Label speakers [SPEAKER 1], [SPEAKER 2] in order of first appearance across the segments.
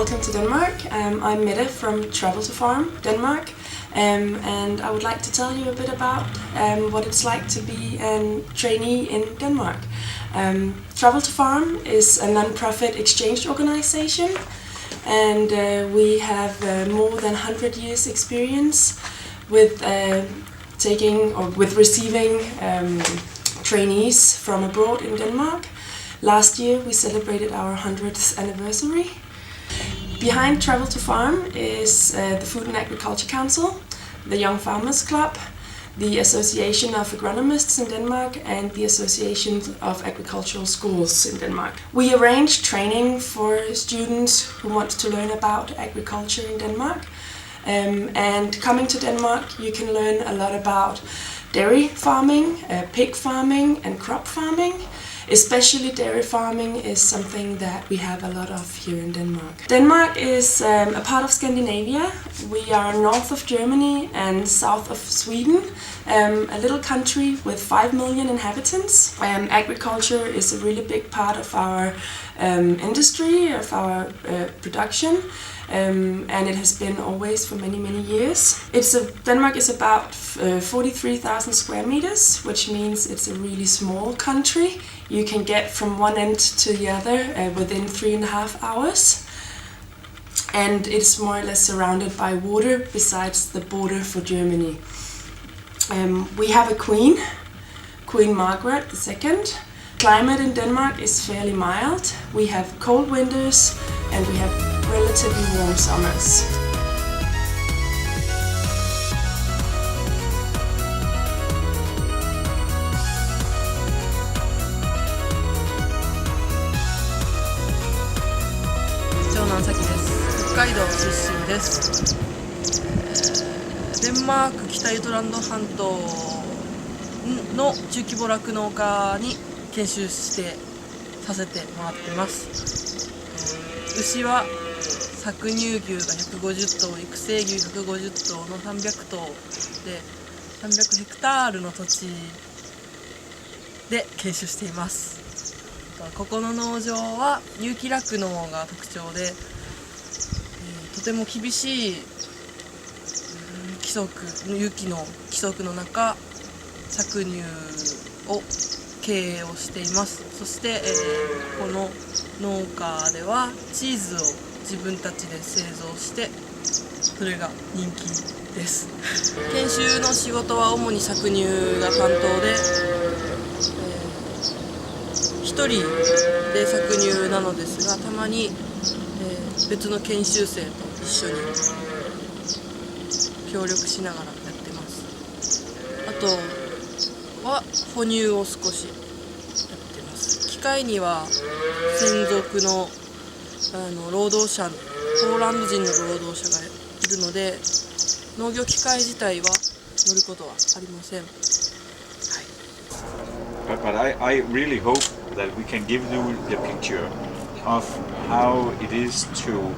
[SPEAKER 1] welcome to Denmark. I'm Mette from Travel to Farm, Denmark, and I would like to tell you a bit about what it's like to be a trainee in Denmark. Travel to Farm is a non-profit exchange organization, and we have more than 100 years experience with receiving trainees from abroad in Denmark. Last year we celebrated our 100th anniversary. Behind Travel to Farm is the Food and Agriculture Council, the Young Farmers Club, the Association of Agronomists in Denmark, and the Association of Agricultural Schools in Denmark. We arrange training for students who want to learn about agriculture in Denmark. And coming to Denmark, you can learn a lot about dairy farming, pig farming, and crop farming. Especially dairy farming is something that we have a lot of here in Denmark. Denmark is a part of Scandinavia. We are north of Germany and south of Sweden, a little country with 5 million inhabitants. Agriculture is a really big part of our industry, of our production. And it has been always for many, many years. Denmark is about 43,000 square meters, which means it's a really small country. You can get from one end to the other within 3.5 hours. And it's more or less surrounded by water besides the border for Germany. We have a queen, Queen Margaret II. Climate in Denmark is fairly mild. We have cold winters and we have relatively warm summers.
[SPEAKER 2] 北海道出身です。デンマーク北ユトランド半島の中規模酪農家に研修させてもらってます。牛は搾乳牛が150頭、育成牛150頭の300頭で300ヘクタールの土地で研修しています。ここの農場は有機酪農が特徴で、とても厳しい有機の規則の中、搾乳を経営をしています。そして、この農家ではチーズを自分たちで製造して、それが人気です。研修の仕事は主に搾乳が担当で、一人で搾乳なのですが、たまに、別の研修生と一緒に協力しながらやってます。あとは哺乳を少しやってます。機械には専属の労働者、ポーランド人の労働者がいるので、農業機械自体は乗ることはありません。
[SPEAKER 3] But I really hope that we can give you the picture of how it is to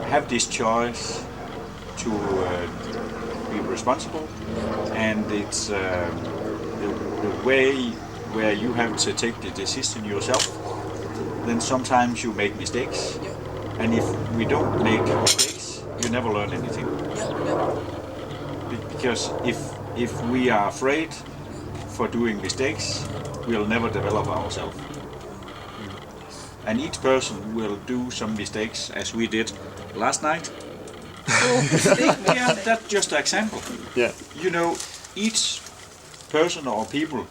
[SPEAKER 3] have this choice to be responsible, and it's the way where you have to take the decision yourself. Then sometimes you make mistakes, and if we don't make mistakes, you never learn anything. Because if we are afraid for doing mistakes, we'll never develop ourselves. And each person will do some mistakes, as we did last night. Yeah, that's just an example.
[SPEAKER 4] Yeah.
[SPEAKER 3] You know, each person or people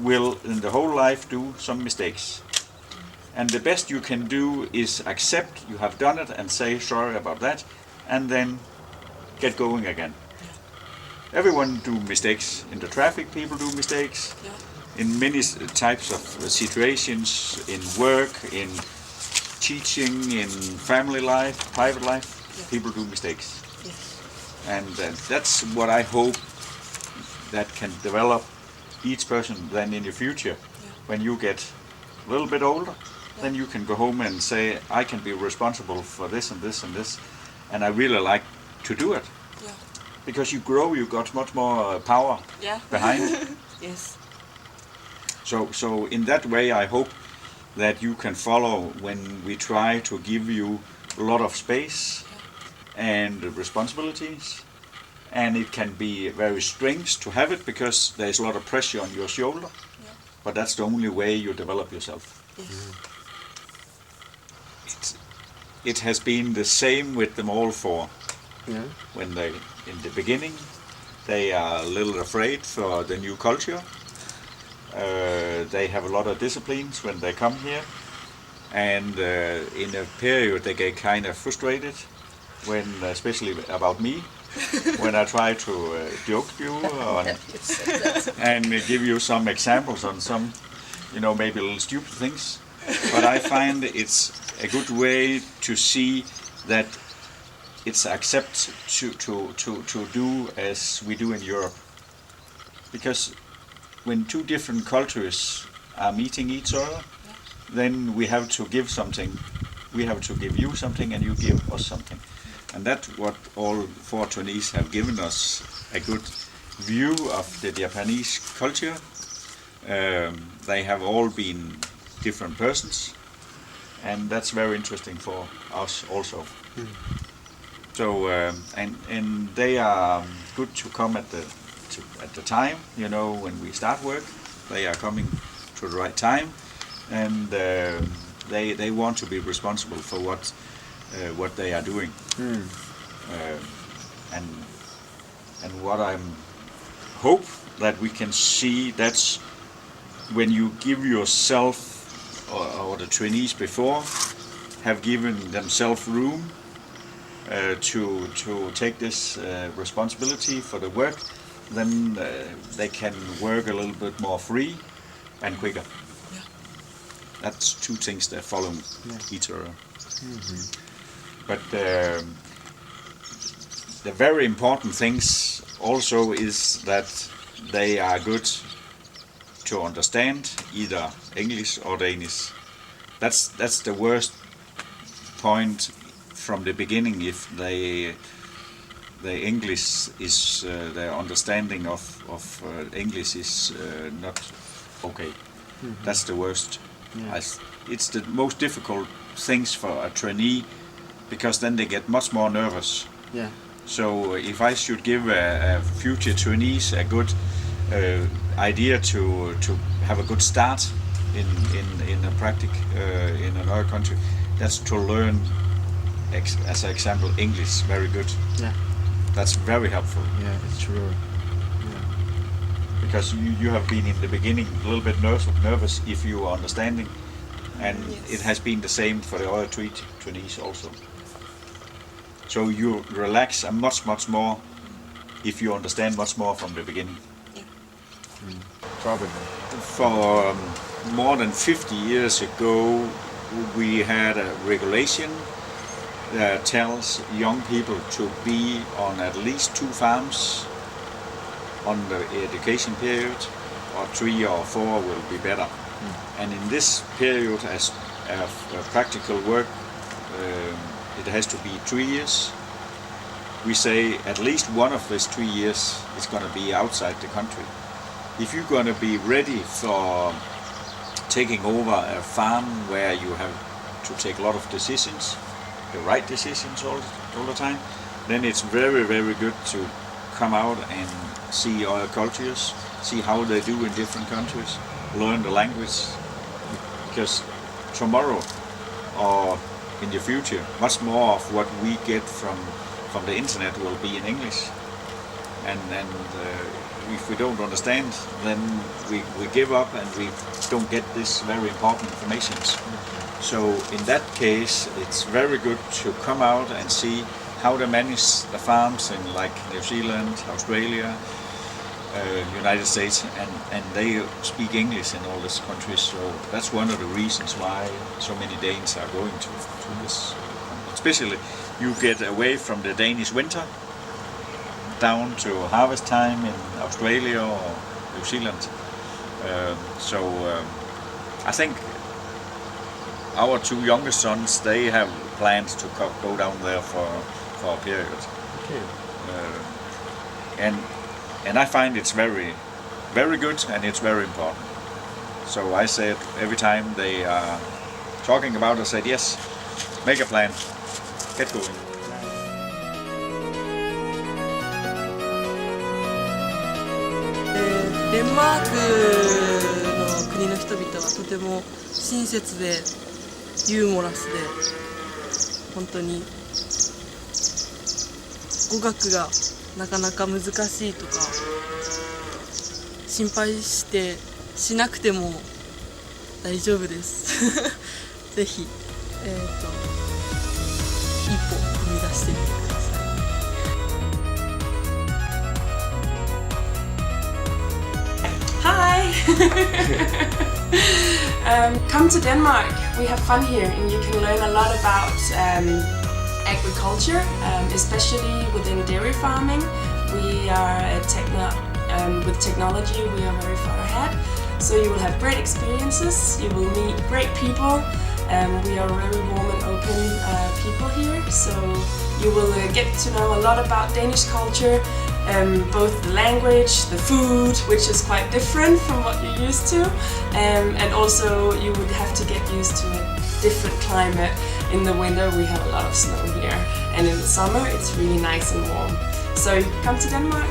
[SPEAKER 3] will in the whole life do some mistakes. And the best you can do is accept you have done it and say sorry about that, and then get going again. Everyone do mistakes. In the traffic, people do mistakes. In many types of situations, in work, in teaching, in family life, private life, people do mistakes. And that's what I hope that can develop each person then in the future. When you get a little bit older, then you can go home and say, I can be responsible for this and this and this, and I really like to do it. Because you grow, you got much more power behind.
[SPEAKER 2] Yes.
[SPEAKER 3] So in that way, I hope that you can follow when we try to give you a lot of space and responsibilities, and it can be very strange to have it because there's a lot of pressure on your shoulder, but that's the only way you develop yourself. It has been the same with them all four. When they, in the beginning, they are a little afraid for the new culture. They have a lot of disciplines when they come here, and in a period they get kind of frustrated when, especially about me, when I try to joke you and give you some examples on some, maybe little stupid things. But I find it's a good way to see that it's accepted to do as we do in Europe. Because when two different cultures are meeting each other, then we have to give something. We have to give you something and you give us something. And that's what all four trainees have given us, a good view of the Japanese culture. They have all been different persons, and that's very interesting for us also. So and they are good to come at the time, when we start work. They are coming to the right time, and they want to be responsible for what they are doing. And what I hope that we can see, that's when you give yourself, or the trainees before have given themselves room to take this responsibility for the work, then they can work a little bit more free and quicker. That's two things that follow each other. But the very important things also is that they are good to understand either English or Danish. That's the worst point from the beginning, if the English is their understanding of English is not okay. That's the worst. It's the most difficult things for a trainee, because then they get much more nervous. So if I should give a future trainees a good idea to have a good start in a practice in another country, that's to learn, as an example, English very good. That's very helpful.
[SPEAKER 4] It's true.
[SPEAKER 3] Because you have been in the beginning a little bit nervous if you are understanding, and it has been the same for the other three trainees also. So you relax much more if you understand much more from the beginning.
[SPEAKER 4] Probably.
[SPEAKER 3] For more than 50 years ago, we had a regulation that tells young people to be on at least 2 farms on the education period, or 3 or 4 will be better. And in this period, as practical work, it has to be 3 years. We say at least one of these 3 years is going to be outside the country. If you're going to be ready for taking over a farm where you have to take a lot of decisions, the right decisions all the time, then it's very, very good to come out and see other cultures, see how they do in different countries, learn the language, because tomorrow or in the future, much more of what we get from the internet will be in English, and if we don't understand, then we give up and we don't get this very important information. So in that case, it's very good to come out and see how they manage the farms in like New Zealand, Australia, United States, and they speak English in all these countries. So that's one of the reasons why so many Danes are going to this. Especially, you get away from the Danish winter down to harvest time in Australia or New Zealand. I think our 2 youngest sons, they have plans to go down there for a period. And I find it's very, very good, and it's very important. So I said every time they are talking about it, I said, yes, make a plan. get going.
[SPEAKER 2] デンマークの国の人々はとても親切でユーモラスで、本当に語学がなかなか難しいとか心配しなくても大丈夫ですぜひ、一歩踏み出してみてください。
[SPEAKER 1] Hi! Come to Denmark. We have fun here and you can learn a lot about agriculture, especially within dairy farming. We are with technology, we are very far ahead. So you will have great experiences, you will meet great people. We are very warm and open people here, so you will get to know a lot about Danish culture. Both the language, the food, which is quite different from what you're used to, and also you would have to get used to a different climate. In the winter we have a lot of snow here, and in the summer it's really nice and warm. So come to Denmark.